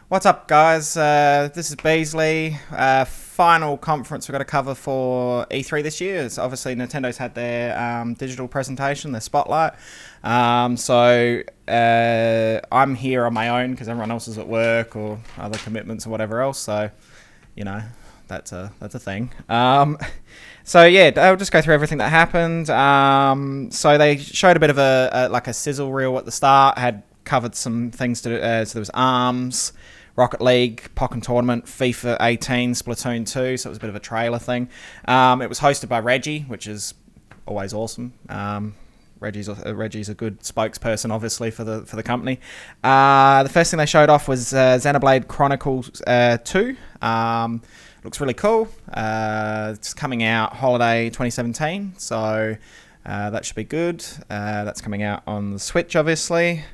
What's up, guys? This is Beazley. Final conference we've got to cover for E3 this year. It's obviously Nintendo's had their digital presentation, their spotlight. So I'm here on my own because everyone else is at work or other commitments or whatever else. So, you know, that's a thing. So yeah, I'll just go through everything that happened. So they showed a bit of a sizzle reel at the start. Had covered some things to do. So there was ARMS, Rocket League, Pokken Tournament, FIFA 18, Splatoon 2, so it was a bit of a trailer thing. It was hosted by Reggie, which is always awesome. Reggie's a good spokesperson, obviously, for the company. The first thing they showed off was Xenoblade Chronicles 2. Looks really cool. It's coming out holiday 2017, so that should be good. That's coming out on the Switch, obviously.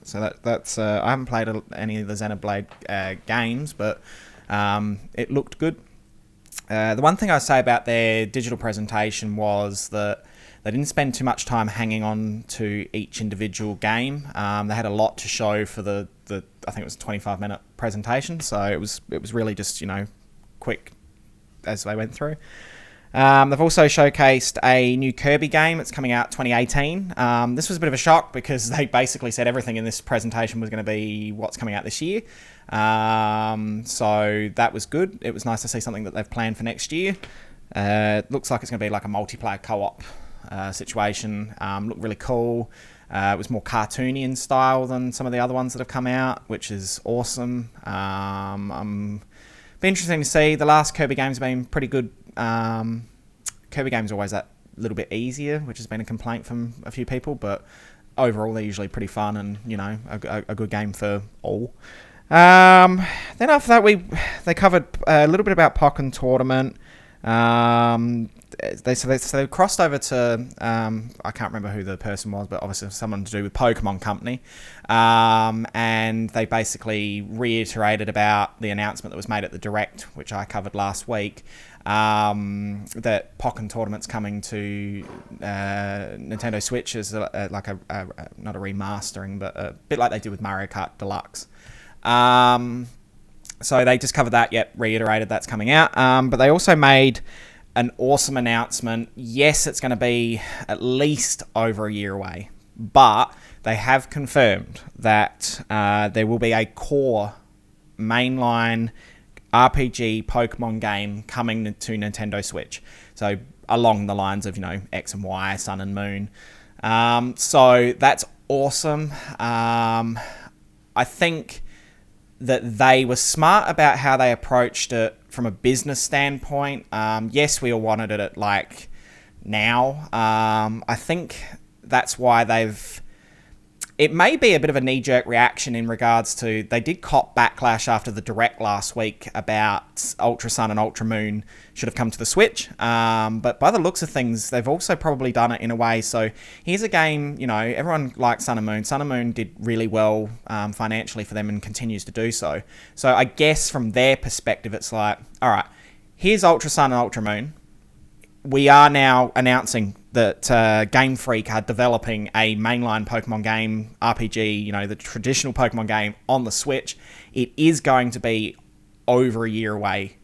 So that's I haven't played any of the Xenoblade games, but it looked good. The one thing I say about their digital presentation was that they didn't spend too much time hanging on to each individual game. They had a lot to show for the I think it was a 25-minute presentation, so it was really just quick as they went through. They've also showcased a new Kirby game. It's coming out 2018. This was a bit of a shock because they basically said everything in this presentation was going to be what's coming out this year. So that was good. It was nice to see something that they've planned for next year. It looks like it's going to be like a multiplayer co-op situation. Looked really cool. It was more cartoony in style than some of the other ones that have come out, which is awesome. Be interesting to see. The last Kirby games have been pretty good. Kirby games are always that little bit easier, which has been a complaint from a few people, but overall they're usually pretty fun and a good game for all. Then after that they covered a little bit about Pokken Tournament. They crossed over to I can't remember who the person was, but obviously someone to do with Pokemon Company, and they basically reiterated about the announcement that was made at the Direct, which I covered last week, that Pokken Tournament's coming to Nintendo Switch as not a remastering, but a bit like they did with Mario Kart Deluxe. So they just covered that, reiterated that's coming out, but they also made an awesome announcement. Yes, it's going to be at least over a year away, but they have confirmed that there will be a core mainline RPG Pokemon game coming to Nintendo Switch. So along the lines of, X and Y, Sun and Moon. So that's awesome. I think that they were smart about how they approached it from a business standpoint. Yes, we all wanted it at now. I think that's why it may be a bit of a knee-jerk reaction in regards to, they did cop backlash after the Direct last week about Ultra Sun and Ultra Moon should have come to the Switch. But by the looks of things, they've also probably done it in a way. So here's a game, everyone likes Sun and Moon. Sun and Moon did really well financially for them and continues to do so. So I guess from their perspective, it's like, all right, here's Ultra Sun and Ultra Moon. We are now announcing that Game Freak are developing a mainline Pokemon game, RPG, the traditional Pokemon game on the Switch. It is going to be over a year away,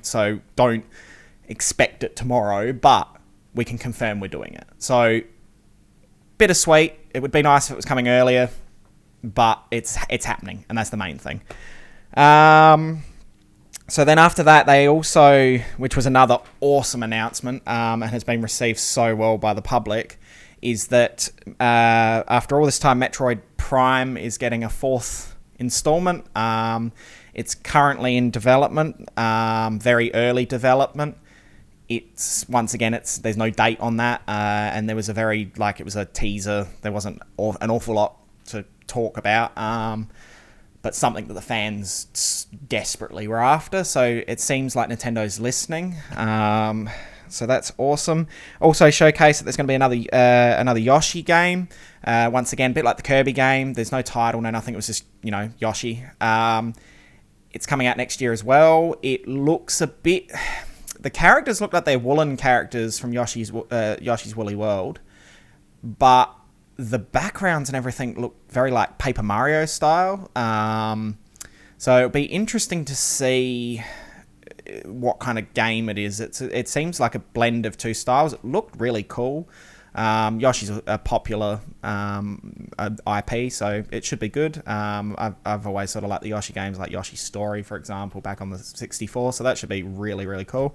so don't expect it tomorrow, but we can confirm we're doing it. So, bittersweet. It would be nice if it was coming earlier, but it's happening, and that's the main thing. So then after that, they also, which was another awesome announcement, and has been received so well by the public, is that after all this time, Metroid Prime is getting a 4th installment. It's currently in development, very early development. It's once again, there's no date on that, and there was it was a teaser. There wasn't an awful lot to talk about. But something that the fans desperately were after. So it seems like Nintendo's listening. So that's awesome. Also showcased that there's going to be another Yoshi game. Once again, a bit like the Kirby game. There's no title, no nothing. It was just, Yoshi. It's coming out next year as well. It looks a bit... the characters look like they're woolen characters from Yoshi's Woolly World, but the backgrounds and everything look very like Paper Mario style. So it'll be interesting to see what kind of game it is. It seems like a blend of two styles. It looked really cool. Yoshi's a popular IP, so it should be good. I've always sort of liked the Yoshi games, like Yoshi's Story, for example, back on the 64, so that should be really, really cool.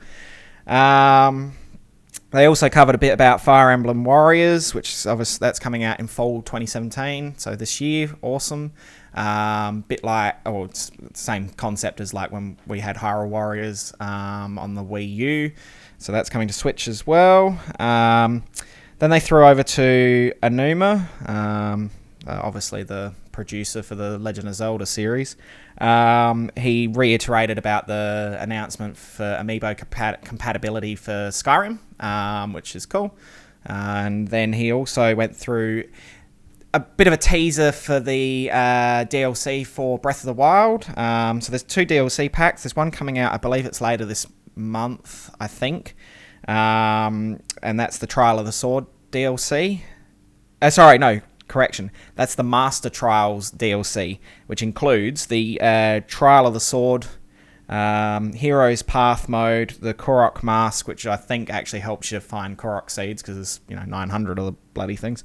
They also covered a bit about Fire Emblem Warriors, which obviously that's coming out in fall 2017, so this year. Awesome. Bit like, it's the same concept as like when we had Hyrule Warriors on the Wii U, so that's coming to Switch as well. Then they threw over to Aonuma, obviously the producer for the Legend of Zelda series. He reiterated about the announcement for amiibo compatibility for Skyrim, which is cool. And then he also went through a bit of a teaser for the DLC for Breath of the Wild. So there's 2 DLC packs. There's one coming out, I believe it's later this month, I think. And that's the Trial of the Sword DLC. That's the Master Trials DLC, which includes the Trial of the Sword, Hero's Path mode, the Korok Mask, which I think actually helps you find Korok seeds because there's 900 of the bloody things.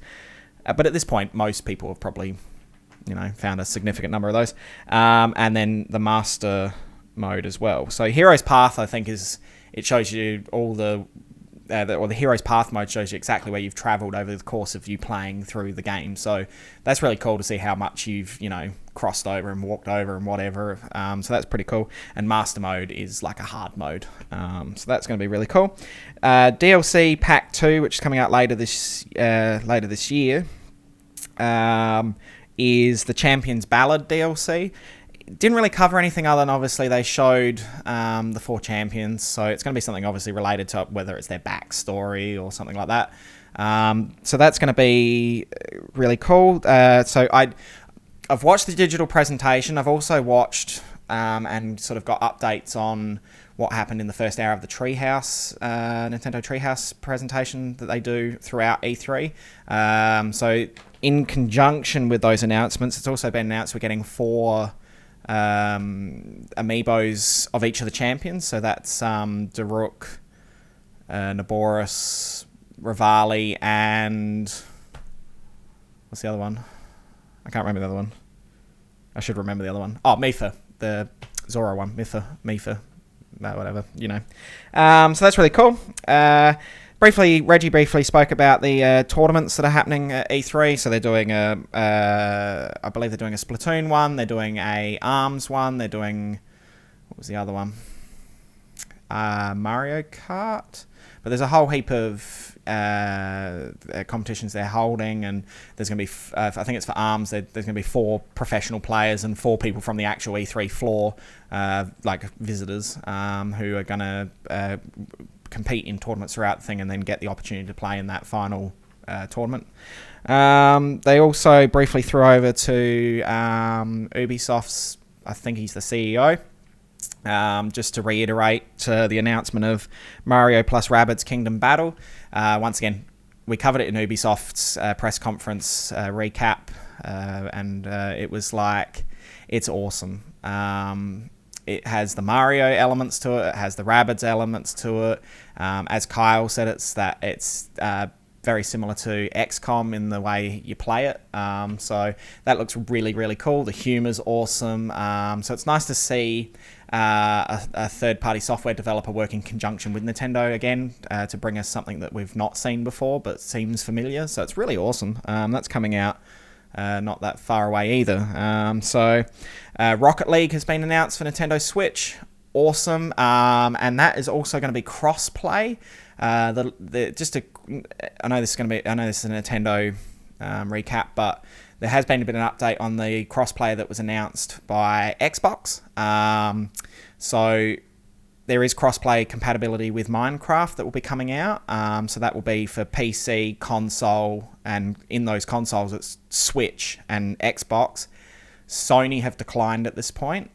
But at this point, most people have probably found a significant number of those. And then the Master mode as well. So Hero's Path, I think, it shows you all the Hero's Path mode shows you exactly where you've travelled over the course of you playing through the game. So that's really cool to see how much you've, crossed over and walked over and whatever. So that's pretty cool. And Master mode is like a hard mode. So that's going to be really cool. DLC Pack 2, which is coming out later this year, is the Champions Ballad DLC. Didn't really cover anything other than obviously they showed the 4 champions, so it's going to be something obviously related to whether it's their backstory or something like that. So that's going to be really cool. So I've watched the digital presentation. I've also watched and sort of got updates on what happened in the first hour of the Treehouse, Nintendo Treehouse presentation that they do throughout E3. So in conjunction with those announcements, it's also been announced we're getting 4 amiibos of each of the champions. So that's Daruk, Naboris, Rivali, and what's the other one? I can't remember the other one. I should remember the other one. Oh, Mipha, the Zoro one. Mipha, whatever, So that's really cool. Reggie briefly spoke about the tournaments that are happening at E3. So they're doing I believe they're doing a Splatoon one. They're doing a ARMS one. They're doing, what was the other one? Mario Kart. But there's a whole heap of competitions they're holding, and there's going to be, I think it's for ARMS, there's going to be 4 professional players and 4 people from the actual E3 floor, like visitors, who are going to compete in tournaments throughout the thing and then get the opportunity to play in that final tournament. They also briefly threw over to Ubisoft's, I think he's the CEO, just to reiterate the announcement of Mario+Rabbid's Kingdom Battle. Once again, we covered it in Ubisoft's press conference recap, and it was like, it's awesome. It has the Mario elements to it. It has the Rabbids elements to it. As Kyle said, it's very similar to XCOM in the way you play it. So that looks really, really cool. The humor's awesome. So it's nice to see a third-party software developer work in conjunction with Nintendo again to bring us something that we've not seen before but seems familiar. So it's really awesome. That's coming out not that far away either. So Rocket League has been announced for Nintendo Switch. Awesome. And that is also going to be cross-play. I know this is a Nintendo recap, but there has been a bit of an update on the crossplay that was announced by Xbox. So there is crossplay compatibility with Minecraft that will be coming out. So that will be for PC, console, and in those consoles it's Switch and Xbox. Sony have declined at this point.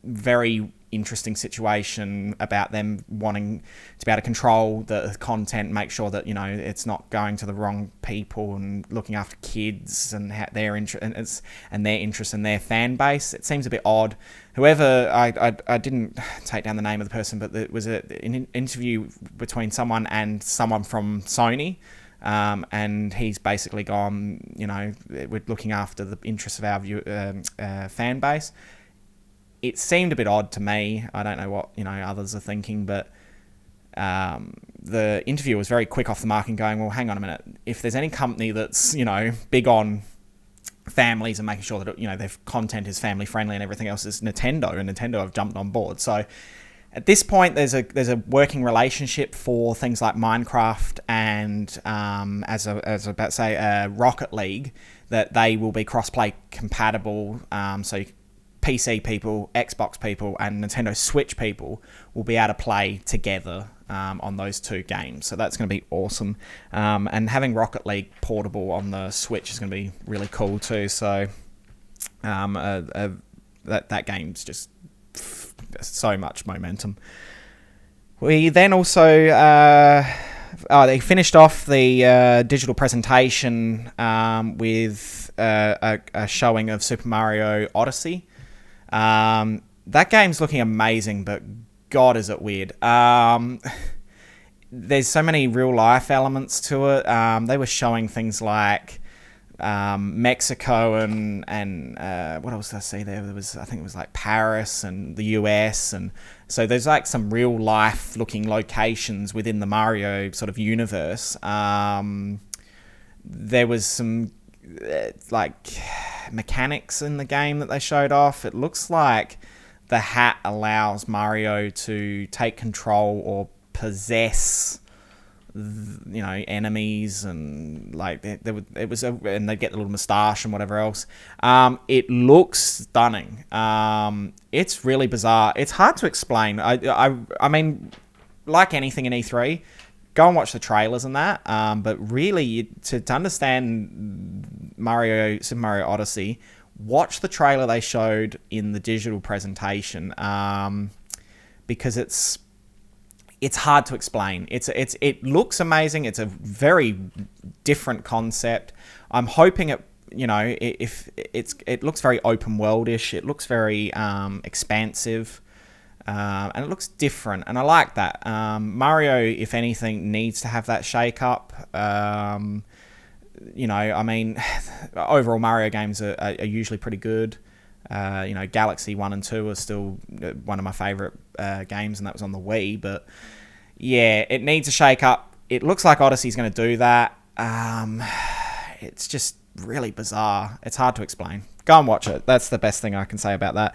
Very interesting situation about them wanting to be able to control the content, make sure that, you know, it's not going to the wrong people, and looking after kids and their interest and their interest and their fan base. It seems a bit odd. Whoever, I didn't take down the name of the person, but it was an interview between someone and someone from Sony. And he's basically gone, you know, we're looking after the interests of our fan base. It seemed a bit odd to me. I don't know what, you know, others are thinking, but the interviewer was very quick off the mark and going, well, hang on a minute. If there's any company that's, you know, big on families and making sure that, you know, their content is family friendly and everything else, is Nintendo, and Nintendo have jumped on board. So at this point, there's a working relationship for things like Minecraft and, as I was about to say, Rocket League, that they will be cross-play compatible. So PC people, Xbox people, and Nintendo Switch people will be able to play together on those two games. So that's going to be awesome. And having Rocket League portable on the Switch is going to be really cool too. So that game's just so much momentum. We then also they finished off the digital presentation with a showing of Super Mario Odyssey. That game's looking amazing, but God, is it weird. There's so many real life elements to it. They were showing things like Mexico and what else did I see there? I think it was like Paris and the US, and so there's like some real life looking locations within the Mario sort of universe. There was some like mechanics in the game that they showed off. It looks like the hat allows Mario to take control or possess, you know, enemies, and like and they get the little moustache and whatever else. It looks stunning. It's really bizarre. It's hard to explain. I mean, like anything in E3, go and watch the trailers and that. But really, to understand Super Mario Odyssey, watch the trailer they showed in the digital presentation, because it's hard to explain. It looks amazing. It's a very different concept. I'm hoping it, you know, it looks very open worldish. It looks very expansive. And it looks different, and I like that. Mario, if anything, needs to have that shake up. You know, I mean, overall Mario games are usually pretty good. You know, Galaxy 1 and 2 are still one of my favourite games, and that was on the Wii. But yeah, it needs a shake up. It looks like Odyssey's going to do that. It's just really bizarre. It's hard to explain. Go and watch it. That's the best thing I can say about that.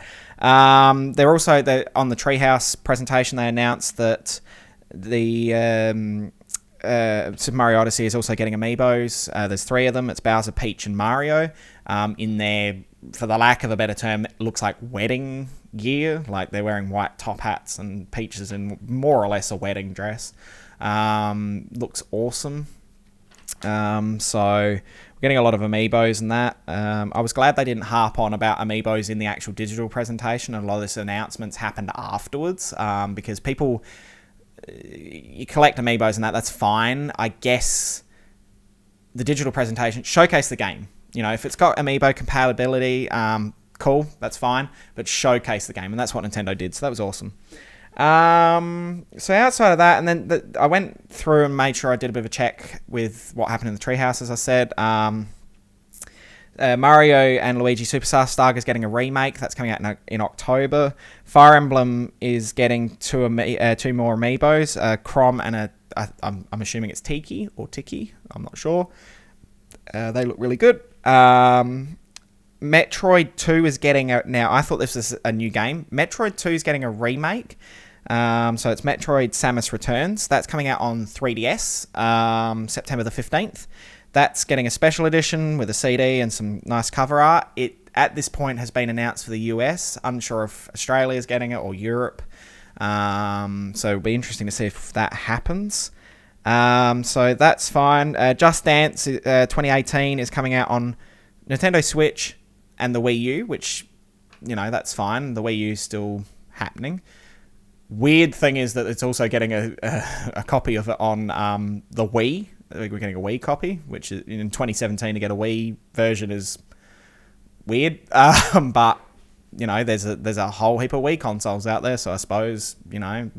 They're also on the Treehouse presentation. They announced that the Super Mario Odyssey is also getting amiibos. There's 3 of them. It's Bowser, Peach, and Mario. In their, for the lack of a better term, it looks like wedding gear. Like they're wearing white top hats, and Peach is in more or less a wedding dress. Looks awesome. So we're getting a lot of amiibos and that. I was glad they didn't harp on about amiibos in the actual digital presentation. A lot of this announcements happened afterwards, because people, you collect amiibos and that's fine. I guess the digital presentation showcase the game. You know, if it's got amiibo compatibility, cool, that's fine. But showcase the game, and that's what Nintendo did. So that was awesome. So outside of that, and then I went through and made sure I did a bit of a check with what happened in the Treehouse, as I said. Mario and Luigi Superstar Saga is getting a remake. That's coming out in October. Fire Emblem is getting two more amiibos, Chrom and I'm assuming it's Tiki or Tiki. I'm not sure. They look really good. Metroid 2 is getting now. I thought this was a new game. Metroid 2 is getting a remake. So it's Metroid Samus Returns. That's coming out on 3DS, September the 15th. That's getting a special edition with a CD and some nice cover art. It, at this point, has been announced for the US. Unsure if Australia is getting it or Europe. So it'll be interesting to see if that happens. So that's fine. Just Dance 2018 is coming out on Nintendo Switch and the Wii U, which, you know, that's fine. The Wii U still happening. Weird thing is that it's also getting a copy of it on the Wii. We're getting a Wii copy, which is, in 2017 to get a Wii version is weird. But you know, there's a whole heap of Wii consoles out there, so I suppose, you know,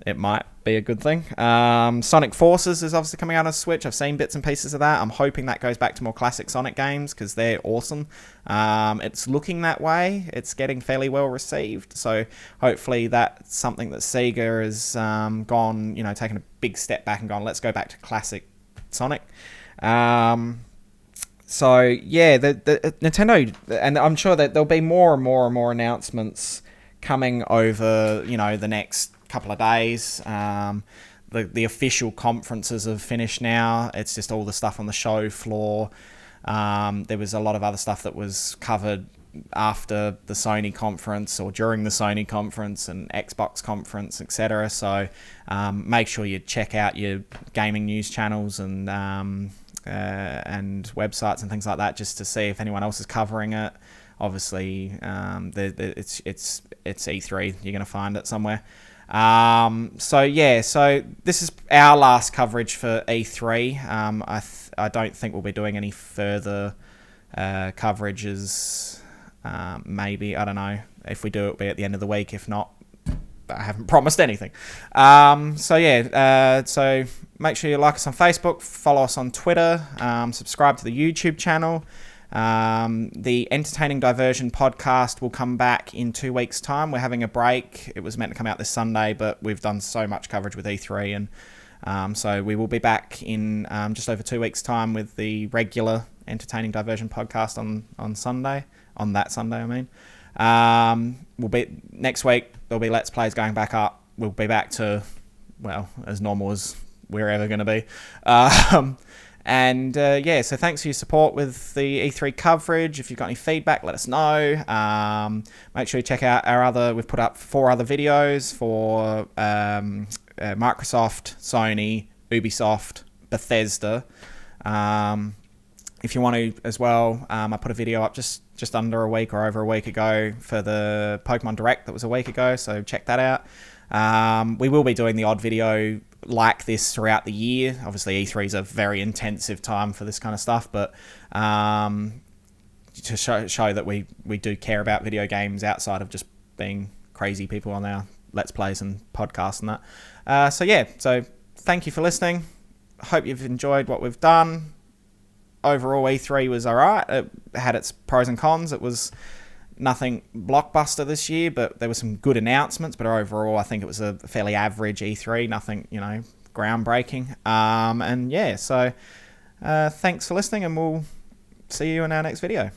it might be a good thing. Sonic Forces is obviously coming out on Switch. I've seen bits and pieces of that. I'm hoping that goes back to more classic Sonic games because they're awesome. It's looking that way. It's getting fairly well received. So hopefully that's something that Sega has gone, you know, taken a big step back and gone, let's go back to classic Sonic. So yeah, the Nintendo, and I'm sure that there'll be more and more announcements coming over, you know, the next couple of days. The official conferences have finished now. It's just all the stuff on the show floor. There was a lot of other stuff that was covered after the Sony conference or during the Sony conference and Xbox conference, etc. So make sure you check out your gaming news channels and websites and things like that, just to see if anyone else is covering it. Obviously, it's E3. You're going to find it somewhere. So yeah, so this is our last coverage for E3. I don't think we'll be doing any further coverages. Maybe, I don't know. If we do, it'll be at the end of the week. If not, I haven't promised anything. So yeah, so make sure you like us on Facebook, follow us on Twitter, subscribe to the YouTube channel. The Entertaining Diversion podcast will come back in 2 weeks' time. We're having a break. It was meant to come out this Sunday, but we've done so much coverage with E3, and so we will be back in just over 2 weeks' time with the regular Entertaining Diversion podcast on Sunday. On that Sunday, I mean. We'll be next week. There'll be Let's Plays going back up. We'll be back to, well, as normal as we're ever going to be. Yeah, so thanks for your support with the E3 coverage. If you've got any feedback, let us know. Make sure you check out we've put up 4 other videos for Microsoft, Sony, Ubisoft, Bethesda. If you want to as well, I put a video up just under a week or over a week ago for the Pokemon Direct that was a week ago, so check that out. We will be doing the odd video like this throughout the year. Obviously, E3 is a very intensive time for this kind of stuff, but to show that we do care about video games outside of just being crazy people on our Let's Plays and podcasts and that. So yeah, so thank you for listening. Hope you've enjoyed what we've done. Overall, E3 was alright. It had its pros and cons. It was nothing blockbuster this year, but there were some good announcements. But overall, I think it was a fairly average E3. Nothing, you know, groundbreaking. And yeah, so thanks for listening, and we'll see you in our next video.